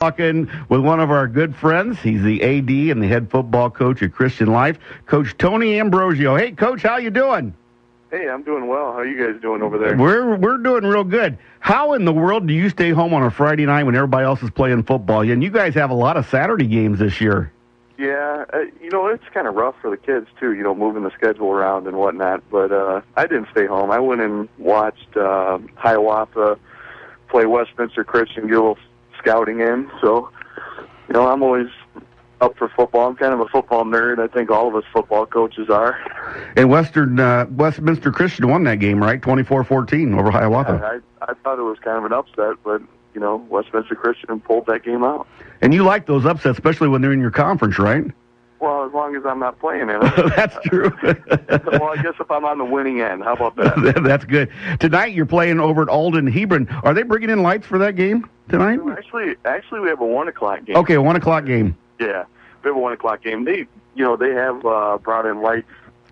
Talking with one of our good friends. He's the AD and the head football coach at Christian Life, Coach Tony Ambrogio. Hey, Coach, how you doing? Hey, I'm doing well. How are you guys doing over there? We're doing real good. How in the world do you stay home on a Friday night when everybody else is playing football? And you guys have a lot of Saturday games this year. Yeah, it's kind of rough for the kids, too, moving the schedule around and whatnot. But I didn't stay home. I went and watched Hiawatha play Westminster Christian, get a little scouting in. So, I'm always up for football. I'm kind of a football nerd. I think all of us football coaches are. And Westminster Christian won that game, right? 24-14 over Hiawatha. Yeah, I thought it was kind of an upset, but, Westminster Christian pulled that game out. And you like those upsets, especially when they're in your conference, right? Well, as long as I'm not playing in it. That's true. Well, I guess if I'm on the winning end, how about that? That's good. Tonight you're playing over at Alden Hebron. Are they bringing in lights for that game tonight? Actually, we have a 1 o'clock game. Okay, a 1 o'clock game. Yeah, we have a 1 o'clock game. They have brought in lights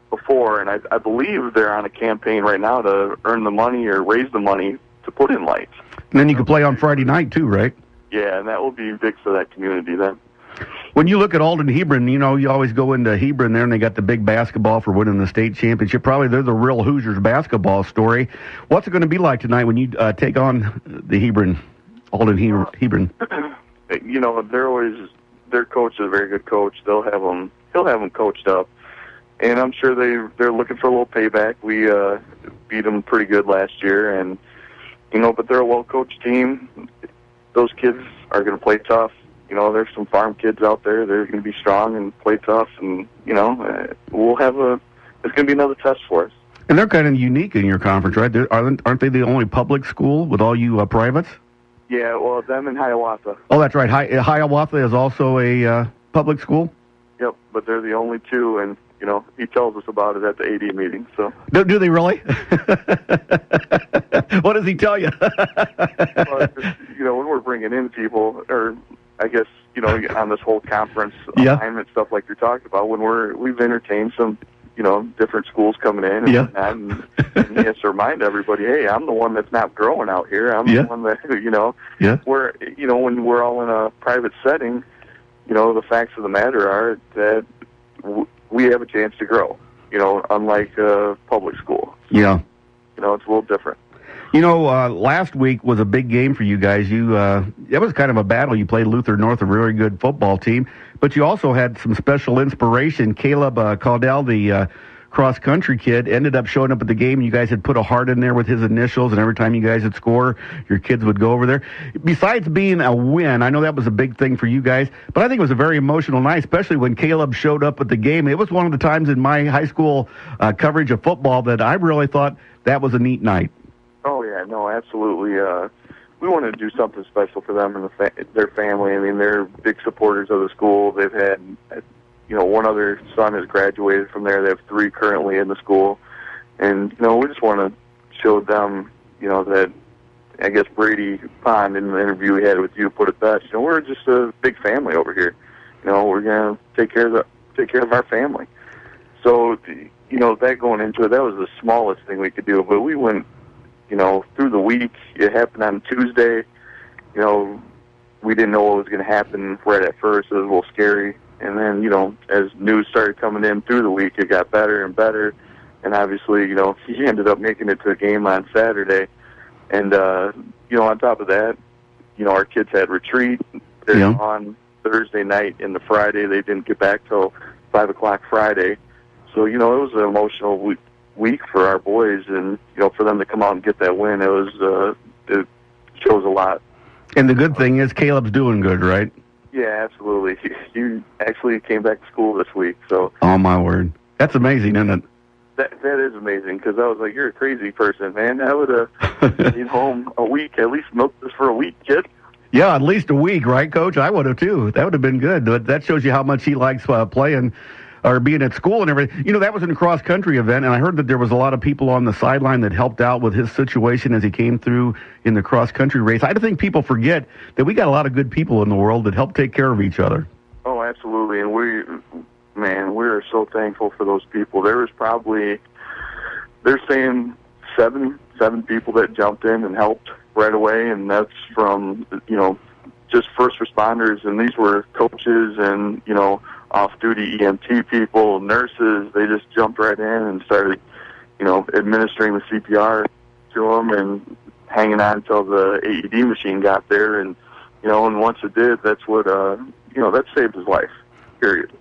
before, and I believe they're on a campaign right now to earn the money or raise the money to put in lights. And then you can play on Friday night too, right? Yeah, and that will be big for that community then. When you look at Alden Hebron, you always go into Hebron there, and they got the big basketball for winning the state championship. Probably they're the real Hoosiers basketball story. What's it going to be like tonight when you take on the Alden Hebron? Their coach is a very good coach. He'll have them coached up, and I'm sure they're looking for a little payback. We beat them pretty good last year, and but they're a well-coached team. Those kids are going to play tough. There's some farm kids out there. They're going to be strong and play tough, and it's going to be another test for us. And they're kind of unique in your conference, right? Aren't they the only public school with all you privates? Yeah, well, them and Hiawatha. Oh, that's right. Hiawatha is also a public school? Yep, but they're the only two, and, he tells us about it at the AD meeting. So. Do they really? What does he tell you? Well, when we're bringing in people, or I guess, on this whole conference alignment stuff like you're talking about, when we've entertained some, different schools coming in and he has to remind everybody, hey, I'm the one that's not growing out here. I'm the one that, where, when we're all in a private setting, the facts of the matter are that we have a chance to grow, unlike public school. Yeah. It's a little different. Last week was a big game for you guys. It was kind of a battle. You played Luther North, a very good football team, but you also had some special inspiration. Caleb Caudell, the cross-country kid, ended up showing up at the game. You guys had put a heart in there with his initials, and every time you guys would score, your kids would go over there. Besides being a win, I know that was a big thing for you guys, but I think it was a very emotional night, especially when Caleb showed up at the game. It was one of the times in my high school coverage of football that I really thought that was a neat night. Oh, yeah, no, absolutely. We wanted to do something special for them and their family. I mean, they're big supporters of the school. They've had, one other son has graduated from there. They have 3 currently in the school. And, we just want to show them, that, I guess Brady Pond in the interview we had with you put it best. We're just a big family over here. We're going to take care of our family. So, that going into it, that was the smallest thing we could do. But we went, through the week. It happened on Tuesday. We didn't know what was going to happen right at first. It was a little scary. And then, as news started coming in through the week, it got better and better. And obviously, he ended up making it to a game on Saturday. And, on top of that, our kids had retreat. They're on Thursday night into Friday. They didn't get back till 5 o'clock Friday. So, it was an emotional week for our boys, and for them to come out and get that win, it shows a lot. And the good thing is Caleb's doing good, right? Yeah, absolutely. He actually came back to school this week. So. Oh my word, that's amazing, isn't it? That is amazing, because I was like, you're a crazy person, man. I would have stayed home a week, at least milked this for a week, kid. Yeah, at least a week, right, Coach? I would have too. That would have been good. But that shows you how much he likes playing. Or being at school and everything. That was in a cross-country event, and I heard that there was a lot of people on the sideline that helped out with his situation as he came through in the cross-country race. I think people forget that we got a lot of good people in the world that help take care of each other. Oh, absolutely, and we're so thankful for those people. There was probably, they're saying seven people that jumped in and helped right away, and that's from, just first responders, and these were coaches and, off-duty EMT people, nurses. They just jumped right in and started, administering the CPR to them and hanging on until the AED machine got there. And, and once it did, that's what, that saved his life, period.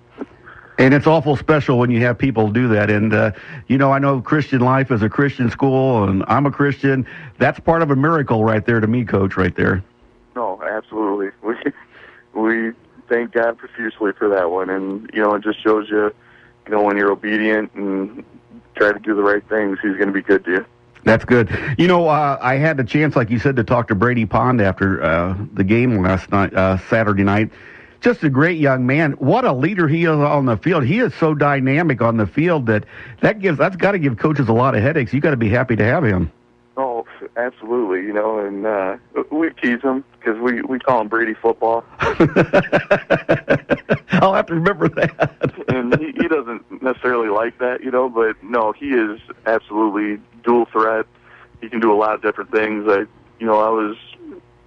And it's awful special when you have people do that. And, I know Christian Life is a Christian school, and I'm a Christian. That's part of a miracle right there to me, Coach, right there. No, absolutely. We thank God profusely for that one. And, it just shows you, when you're obedient and try to do the right things, he's going to be good to you. That's good. I had the chance, like you said, to talk to Brady Pond after the game last night, Saturday night. Just a great young man. What a leader he is on the field. He is so dynamic on the field that's got to give coaches a lot of headaches. You got to be happy to have him. Oh, absolutely. And we tease him because we call him Brady Football. I'll have to remember that. And he doesn't necessarily like that, but no, he is absolutely dual threat. He can do a lot of different things.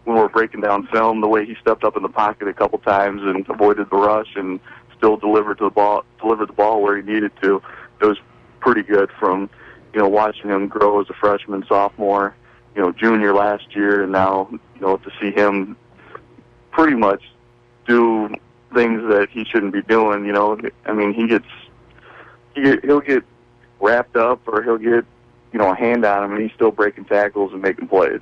When we're breaking down film, the way he stepped up in the pocket a couple times and avoided the rush and still delivered the ball where he needed to, it was pretty good from, watching him grow as a freshman, sophomore, junior last year, and now, to see him pretty much do things that he shouldn't be doing, he'll get wrapped up or he'll get, a hand on him and he's still breaking tackles and making plays.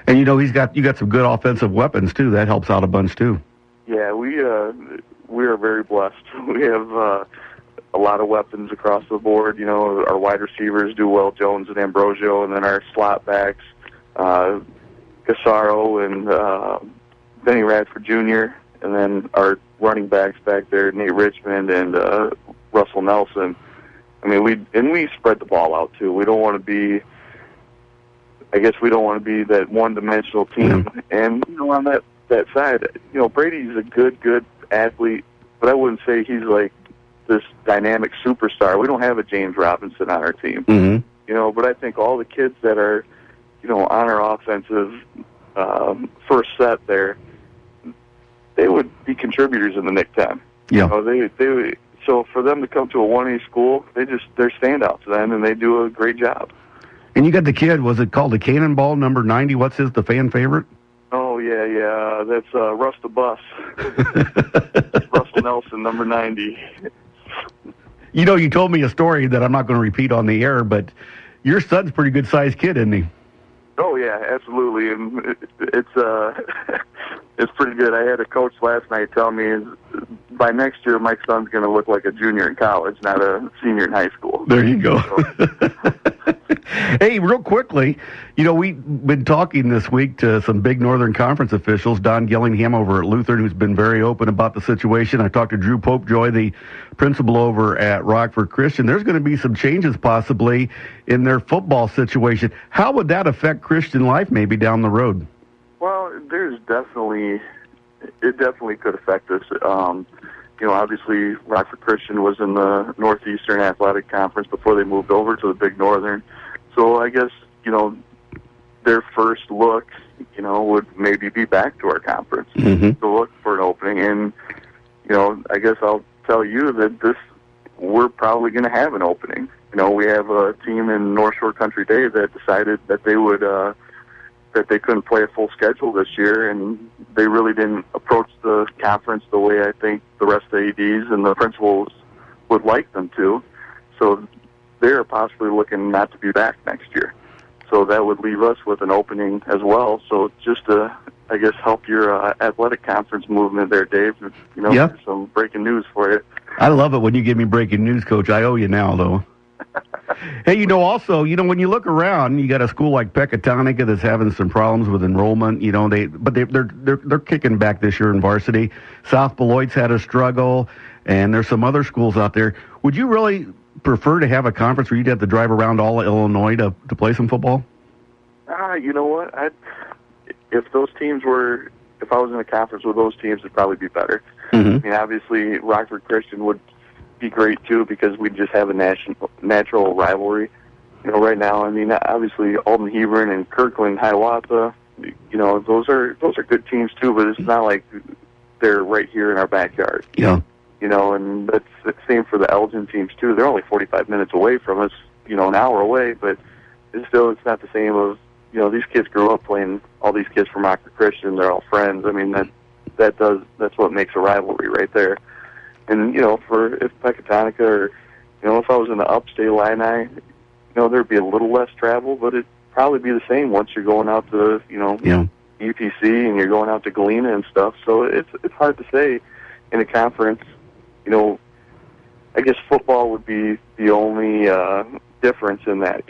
And you got some good offensive weapons too. That helps out a bunch too. Yeah, we are very blessed. We have a lot of weapons across the board. Our wide receivers do well, Jones and Ambrogio, and then our slot backs, Casaro and Benny Radford Jr., and then our running backs back there, Nate Richmond and Russell Nelson. We spread the ball out too. We don't want to be. I guess we don't want to be that one-dimensional team. Mm-hmm. And, on that side, Brady's a good athlete, but I wouldn't say he's like this dynamic superstar. We don't have a James Robinson on our team. Mm-hmm. But I think all the kids that are, on our offensive first set there, they would be contributors in the Nick 10. Yeah. So for them to come to a 1A school, they're standouts then, and they do a great job. And you got the kid, was it called the Cannonball, number 90? What's the fan favorite? Oh, yeah. That's Russ the Bus. Russell Nelson, number 90. You told me a story that I'm not going to repeat on the air, but your son's a pretty good-sized kid, isn't he? Oh, yeah, absolutely. And it's pretty good. I had a coach last night tell me by next year my son's going to look like a junior in college, not a senior in high school. There you go. Hey, real quickly, we've been talking this week to some big Northern Conference officials, Don Gillingham over at Lutheran, who's been very open about the situation. I talked to Drew Popejoy, the principal over at Rockford Christian. There's going to be some changes possibly in their football situation. How would that affect Christian Life maybe down the road? Well, it definitely could affect us. Obviously Rockford Christian was in the Northeastern Athletic Conference before they moved over to the Big Northern. So I guess, their first look, would maybe be back to our conference to look for an opening. And, I guess I'll tell you that we're probably going to have an opening. We have a team in North Shore Country Day that decided that they would, that they couldn't play a full schedule this year, and they really didn't approach the conference the way I think the rest of the ADs and the principals would like them to. So they're possibly looking not to be back next year. So that would leave us with an opening as well. So just to, I guess, help your athletic conference movement there, Dave, Yep. Some breaking news for you. I love it when you give me breaking news, Coach. I owe you now, though. Hey, also, when you look around, you got a school like Pecatonica that's having some problems with enrollment. They're kicking back this year in varsity. South Beloit's had a struggle, and there's some other schools out there. Would you really prefer to have a conference where you'd have to drive around all of Illinois to play some football? You know what? If I was in a conference with those teams, it'd probably be better. Mm-hmm. Obviously, Rockford Christian would be great too because we just have a natural rivalry. Right now, obviously Alden Hebron and Kirkland, Hiawatha, those are good teams too. But it's not like they're right here in our backyard. Yeah. And that's the same for the Elgin teams too. They're only 45 minutes away from us, an hour away, but it's not the same of, these kids grew up playing, all these kids from Rockford Christian, they're all friends. I mean, that's what makes a rivalry right there. And, if Pecatonica or, if I was in the upstate Illini, there'd be a little less travel, but it'd probably be the same once you're going out to, UPC and you're going out to Galena and stuff. So it's hard to say in a conference. I guess football would be the only difference in that.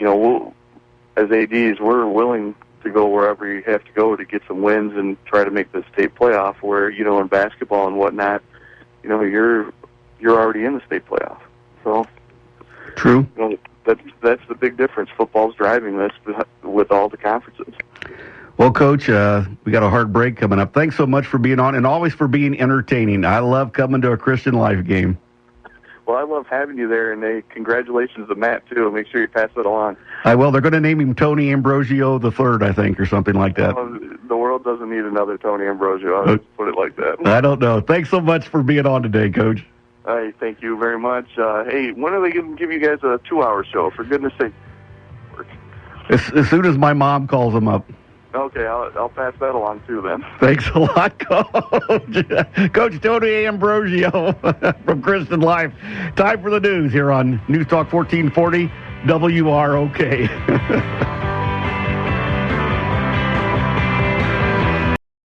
As ADs, we're willing to go wherever you have to go to get some wins and try to make the state playoff. Where in basketball and whatnot, you're already in the state playoff. So true. That's the big difference. Football's driving this with all the conferences. Well, Coach, we got a hard break coming up. Thanks so much for being on and always for being entertaining. I love coming to a Christian Life game. Well, I love having you there, and congratulations to Matt, too. Make sure you pass that along. I will. They're going to name him Tony Ambrogio III, I think, or something like that. The world doesn't need another Tony Ambrogio. I'll just put it like that. I don't know. Thanks so much for being on today, Coach. Hey, thank you very much. Hey, when are they going to give you guys a 2-hour show? For goodness sake. As soon as my mom calls them up. Okay, I'll pass that along too then. Thanks a lot, Coach. Coach Tony Ambrogio from Christian Life. Time for the news here on News Talk 1440 WROK.